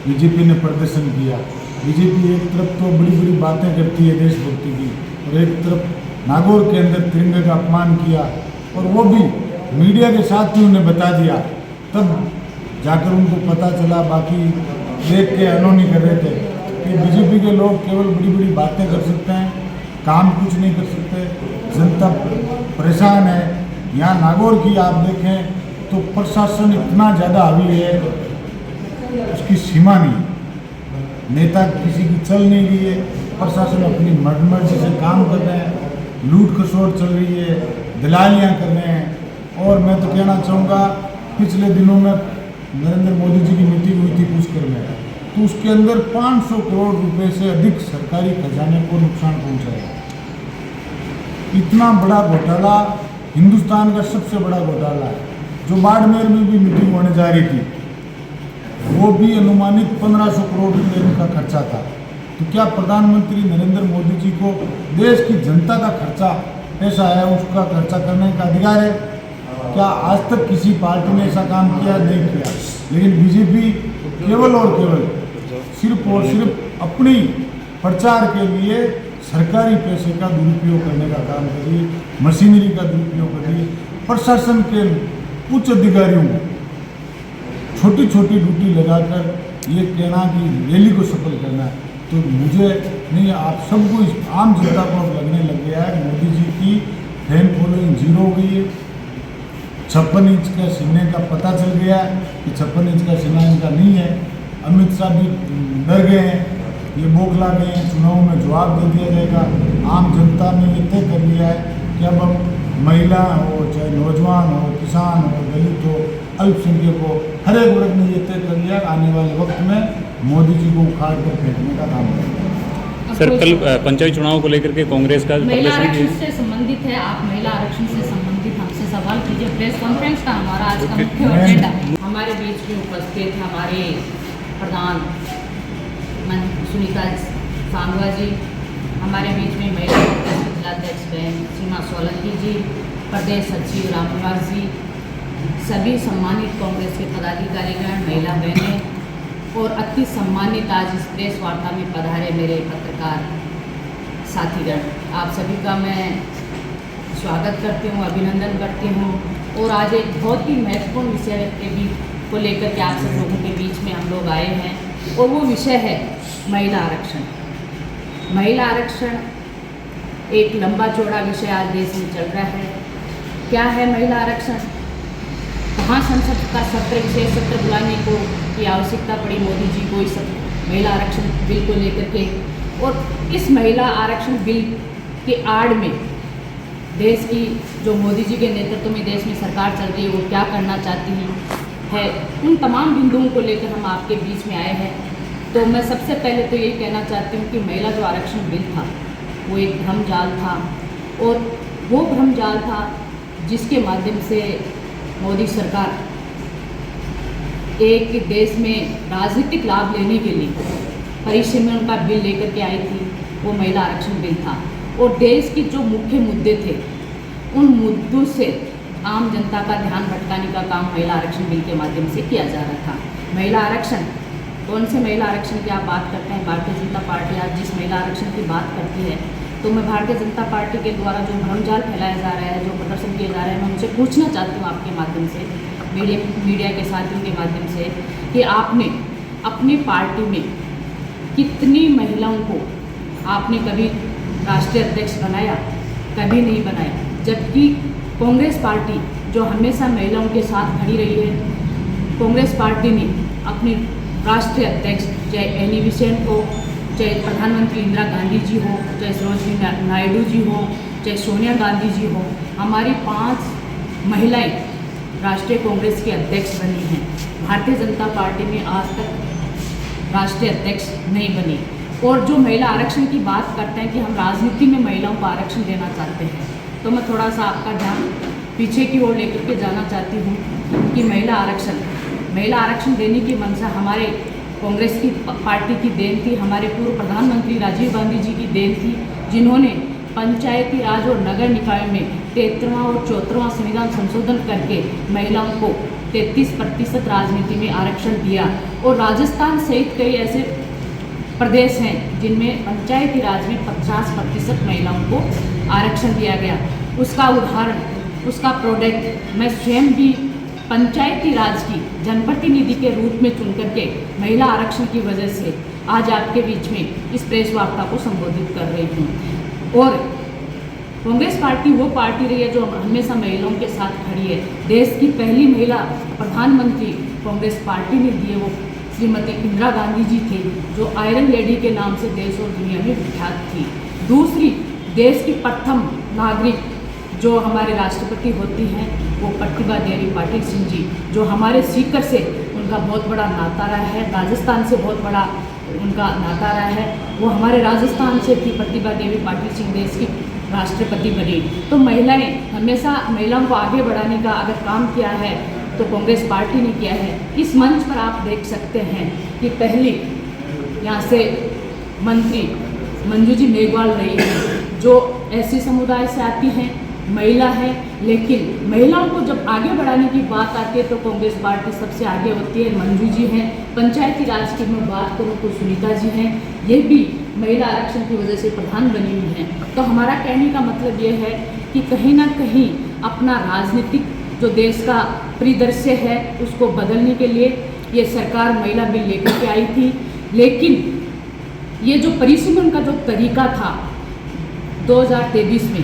BJP ने प्रदर्शन किया। बीजेपी एक तरफ तो बड़ी बड़ी बातें करती है देशभक्ति की, और एक तरफ नागौर के अंदर तिरंगे का अपमान किया, और वो भी मीडिया के साथ ही उन्हें बता दिया, तब जाकर उनको पता चला। बाकी देख के अनोनी कर रहे थे कि बीजेपी के लोग केवल बड़ी बड़ी बातें कर सकते हैं, काम कुछ नहीं कर सकते, जनता परेशान है। यहाँ नागौर की आप देखें तो प्रशासन इतना ज़्यादा हावी है, उसकी सीमा नहीं, नेता किसी की चल नहीं रही है, प्रशासन अपनी मर्जी से काम कर रहे हैं, लूट खसोट चल रही है, दलालियाँ कर रहे हैं। और मैं तो कहना चाहूँगा, पिछले दिनों में नरेंद्र मोदी जी की मीटिंग हुई थी पुष्कर में, तो उसके अंदर 500 करोड़ रुपए से अधिक सरकारी खजाने को नुकसान पहुँचा है। इतना बड़ा घोटाला, हिंदुस्तान का सबसे बड़ा घोटाला है। जो बाड़मेर में भी मीटिंग होने जा रही थी, वो भी अनुमानित 1500 करोड़ रुपए का खर्चा था। तो क्या प्रधानमंत्री नरेंद्र मोदी जी को देश की जनता का खर्चा पैसा है, उसका खर्चा करने का अधिकार है? क्या आज तक किसी पार्टी ने ऐसा काम किया? नहीं किया। लेकिन बीजेपी केवल और केवल सिर्फ और सिर्फ अपनी प्रचार के लिए सरकारी पैसे का दुरुपयोग करने का काम कर रही है, मशीनरी का दुरुपयोग कर रही है। प्रशासन के उच्च अधिकारियों को छोटी छोटी ड्यूटी लगाकर ये कहना कि रैली को सफल करना है, तो मुझे नहीं, आप सबको, आम जनता को लगने लग गया है मोदी जी की फैन फॉलोइंग जीरो हो गई है। 56 इंच का सीने का पता चल गया है कि 56 इंच का सीना इनका नहीं है। अमित शाह भी डर गए हैं, ये बौखला गए हैं, चुनाव में जवाब दे दिया जाएगा। आम जनता ने ये तय कर लिया है कि अब हम महिला हो, चाहे नौजवान हो, किसान हो, दलित हो, अल्पसंख्यक हो, हर एक वर्ग ने ये तय कर लिया आने वाले वक्त में मोदी जी को उखाड़ कर फेंकने का काम करेगा। सर, कल पंचायत चुनाव को लेकर के कांग्रेस का महिला आरक्षण से संबंधित है, आप महिला आरक्षण से संबंधित हमसे सवाल कीजिए। प्रेस कॉन्फ्रेंस का हमारा आज का मुख्य एजेंडा। हमारे बीच में उपस्थित हमारे प्रधान सुनीता सांगवा जी, हमारे बीच में महिला कांग्रेस जिलाध्यक्ष बहन सीमा सोलंकी जी, प्रदेश सचिव रामनिवास जी, सभी सम्मानित कांग्रेस के पदाधिकारीगण, महिला बहनें और अति सम्मानित आज इस प्रेस वार्ता में पधारे मेरे पत्रकार साथीगण, आप सभी का मैं स्वागत करती हूँ, अभिनंदन करती हूँ। और आज एक बहुत ही महत्वपूर्ण विषय के भी को लेकर के आप सब लोगों के बीच में हम लोग आए हैं, और वो विषय है महिला आरक्षण। महिला आरक्षण एक लंबा चौड़ा विषय आज देश में चल रहा है। क्या है महिला आरक्षण? कहाँ संसद का सत्र, विशेष सत्र बुलाने को की आवश्यकता पड़ी मोदी जी को इस महिला आरक्षण बिल को लेकर के? और इस महिला आरक्षण बिल के आड़ में देश की जो मोदी जी के नेतृत्व में देश में सरकार चल रही है, वो क्या करना चाहती है, उन तमाम बिंदुओं को लेकर हम आपके बीच में आए हैं। तो मैं सबसे पहले तो यही कहना चाहती हूँ कि महिला जो आरक्षण बिल था वो एक भ्रमजाल था, और वो भ्रमजाल था जिसके माध्यम से मोदी सरकार एक देश में राजनीतिक लाभ लेने के लिए परिसीमन का बिल लेकर के आई थी, वो महिला आरक्षण बिल था। और देश की जो मुख्य मुद्दे थे, उन मुद्दों से आम जनता का ध्यान भटकाने का काम महिला आरक्षण बिल के माध्यम से किया जा रहा था। महिला आरक्षण, कौन से महिला आरक्षण की आप बात करते हैं? भारतीय जनता पार्टी आज जिस महिला आरक्षण की बात करती है, तो मैं भारतीय जनता पार्टी के द्वारा जो भ्रमजाल फैलाया जा रहा है, जो प्रदर्शन किए जा रहे हैं, मैं उनसे पूछना चाहती हूँ आपके माध्यम से, मीडिया के साथियों के माध्यम से, कि आपने अपनी पार्टी में कितनी महिलाओं को आपने कभी राष्ट्रीय अध्यक्ष बनाया? कभी नहीं बनाया। जबकि कांग्रेस पार्टी जो हमेशा महिलाओं के साथ खड़ी रही है, कांग्रेस पार्टी ने अपनी राष्ट्रीय अध्यक्ष चाहे एनी बेसेंट हो, चाहे प्रधानमंत्री इंदिरा गांधी जी हो, चाहे सरोजिनी नायडू जी हो, चाहे सोनिया गांधी जी हो, हमारी 5 महिलाएं राष्ट्रीय कांग्रेस के अध्यक्ष बनी हैं। भारतीय जनता पार्टी में आज तक राष्ट्रीय अध्यक्ष नहीं बनी। और जो महिला आरक्षण की बात करते हैं कि हम राजनीति में महिलाओं को आरक्षण देना चाहते हैं, तो मैं थोड़ा सा आपका ध्यान पीछे की ओर लेकर के जाना चाहती हूँ कि महिला आरक्षण देने की मंशा हमारे कांग्रेस की पार्टी की देन थी, हमारे पूर्व प्रधानमंत्री राजीव गांधी जी की देन थी, जिन्होंने पंचायती राज और नगर निकाय में 73वां और 74वां संविधान संशोधन करके महिलाओं को 33% राजनीति में आरक्षण दिया। और राजस्थान सहित कई ऐसे प्रदेश हैं जिनमें पंचायती राज में 50% महिलाओं को आरक्षण दिया गया। उसका उदाहरण, उसका प्रोडक्ट मैं स्वयं भी पंचायती राज की जनप्रतिनिधि के रूप में चुन करके महिला आरक्षण की वजह से आज आपके बीच में इस प्रेस वार्ता को संबोधित कर रही हूँ। और कांग्रेस पार्टी वो पार्टी रही है जो हमेशा महिलाओं के साथ खड़ी है। देश की पहली महिला प्रधानमंत्री कांग्रेस पार्टी ने दी है, वो श्रीमती इंदिरा गांधी जी थे, जो आयरन लेडी के नाम से देश और दुनिया में विख्यात थी। दूसरी, देश की प्रथम नागरिक जो हमारे राष्ट्रपति होती हैं वो प्रतिभा देवी पाटिल सिंह जी, जो हमारे सीकर से उनका बहुत बड़ा नाता रहा है, राजस्थान से बहुत बड़ा उनका नाता रहा है। वो हमारे राजस्थान से थी प्रतिभा देवी पाटिल सिंह, देश की राष्ट्रपति बनी। तो महिलाएं हमेशा, महिलाओं को आगे बढ़ाने का अगर काम किया है तो कांग्रेस पार्टी ने किया है। इस मंच पर आप देख सकते हैं कि पहली यहाँ से मंत्री मंजू जी मेघवाल रही है, जो ऐसे समुदाय से आती हैं, महिला है, लेकिन महिलाओं को जब आगे बढ़ाने की बात आती है तो कांग्रेस पार्टी सबसे आगे होती है। मंजू जी हैं। पंचायती राज की मैं बात करूँ तो सुनीता जी हैं, ये भी महिला आरक्षण की वजह से प्रधान बनी हुई हैं। तो हमारा कहने का मतलब ये है कि कहीं ना कहीं अपना राजनीतिक जो देश का परिदृश्य है उसको बदलने के लिए ये सरकार महिला बिल लेकर के आई थी। लेकिन ये जो परिसीमन का जो तरीका था 2023 में,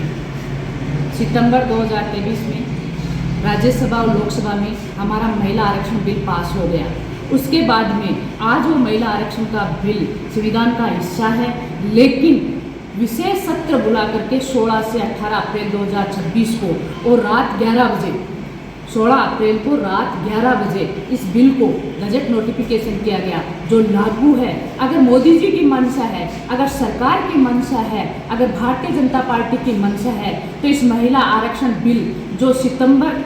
सितंबर 2023 में राज्यसभा और लोकसभा में हमारा महिला आरक्षण बिल पास हो गया। उसके बाद में आज वो महिला आरक्षण का बिल संविधान का हिस्सा है, लेकिन विशेष सत्र बुला करके 16 से 18 अप्रैल 2026 को और रात 11 बजे, 16 अप्रैल को रात 11 बजे इस बिल को गजट नोटिफिकेशन किया गया, जो लागू है। अगर मोदी जी की मंशा है, अगर सरकार की मंशा है, अगर भारतीय जनता पार्टी की मंशा है, तो इस महिला आरक्षण बिल जो सितंबर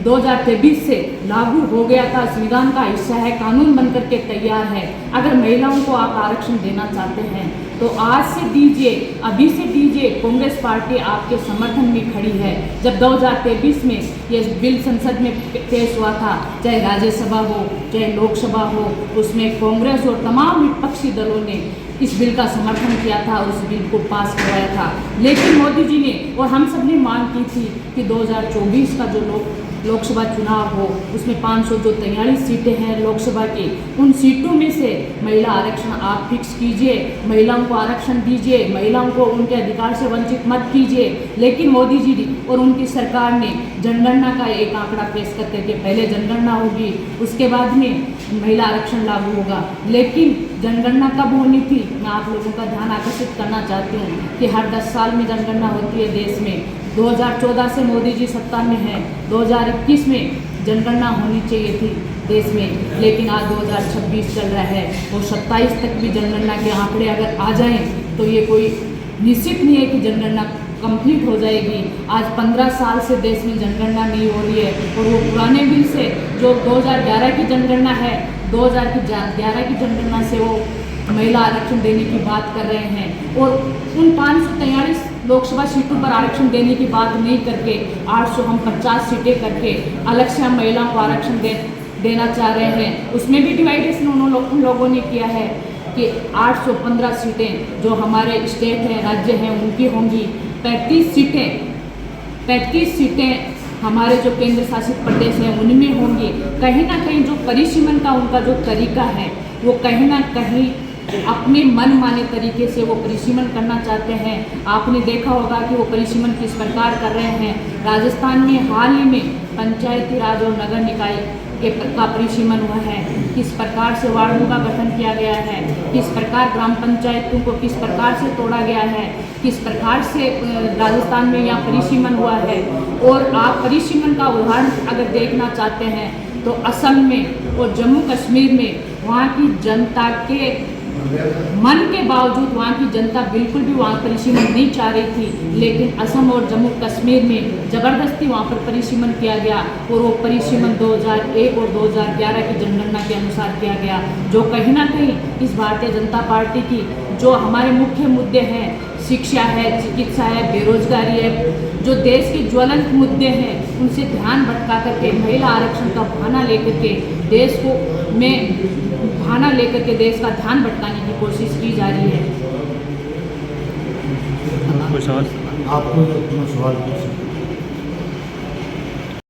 2023 से लागू हो गया था, संविधान का हिस्सा है, कानून बनकर के तैयार है। अगर महिलाओं को आप आरक्षण देना चाहते हैं तो आज से दीजिए, अभी से दीजिए। कांग्रेस पार्टी आपके समर्थन में खड़ी है। जब 2023 में ये बिल संसद में पेश हुआ था, चाहे राज्यसभा हो चाहे लोकसभा हो, उसमें कांग्रेस और तमाम विपक्षी दलों ने इस बिल का समर्थन किया था, उस बिल को पास करवाया था। लेकिन मोदी जी ने और हम सब ने मांग की थी कि 2024 का जो लोकसभा चुनाव हो, उसमें 543 सीटें हैं लोकसभा की, उन सीटों में से महिला आरक्षण आप फिक्स कीजिए, महिलाओं को आरक्षण दीजिए, महिलाओं को उनके अधिकार से वंचित मत कीजिए। लेकिन मोदी जी और उनकी सरकार ने जनगणना का एक आंकड़ा पेश करके कि पहले जनगणना होगी, उसके बाद में महिला आरक्षण लागू होगा। लेकिन जनगणना कब होनी थी, मैं आप लोगों का ध्यान आकर्षित करना चाहती हूँ कि हर 10 साल में जनगणना होती है देश में। 2014 से मोदी जी सत्ता में हैं, 2021 में जनगणना होनी चाहिए थी देश में, लेकिन आज 2026 चल रहा है और 27 तक भी जनगणना के आंकड़े अगर आ जाएं तो ये कोई निश्चित नहीं है कि जनगणना कंप्लीट हो जाएगी। आज 15 साल से देश में जनगणना नहीं हो रही है और वो पुराने बिल से जो 2011 की जनगणना है, 2011 की जनगणना से वो महिला आरक्षण देने की बात कर रहे हैं और उन 543 लोकसभा सीटों पर आरक्षण देने की बात नहीं करके 850 सीटें करके अलग से हम महिलाओं को आरक्षण देना चाह रहे हैं। उसमें भी डिवाइडेशन उन लोगों ने किया है कि 815 सीटें जो हमारे स्टेट हैं, राज्य हैं, उनकी होंगी। 35 सीटें हमारे जो केंद्र शासित प्रदेश हैं उनमें होंगी। कहीं ना कहीं जो परिसीमन का उनका जो तरीका है वो कहीं ना कहीं अपने मन माने तरीके से वो परिसीमन करना चाहते हैं। आपने देखा होगा कि वो परिसीमन किस प्रकार कर रहे हैं। राजस्थान में हाल ही में पंचायती राज और नगर निकाय का परिसीमन हुआ है, किस प्रकार से वार्डों का गठन किया गया है, किस प्रकार ग्राम पंचायतों को किस प्रकार से तोड़ा गया है, किस प्रकार से राजस्थान में यहाँ परिसीमन हुआ है। और आप परिसीमन का उदाहरण अगर देखना चाहते हैं तो असम में और जम्मू कश्मीर में वहाँ की जनता के मन के बावजूद वहाँ की जनता बिल्कुल भी वहाँ परिसीमन नहीं चाह रही थी, लेकिन असम और जम्मू कश्मीर में ज़बरदस्ती वहाँ पर परिसीमन किया गया और वो परिसीमन 2001 और 2011 की जनगणना के अनुसार किया गया, जो कहीं ना कहीं इस भारतीय जनता पार्टी की जो हमारे मुख्य मुद्दे हैं शिक्षा है, चिकित्सा है, बेरोजगारी है, जो देश के ज्वलंत मुद्दे हैं उनसे ध्यान भटका करके महिला आरक्षण का बहाना लेकर के देश को बहाना लेकर के देश का ध्यान भटकाने की कोशिश की जा रही है। कोई सवाल? आपको अपना सवाल पूछ सकते हैं।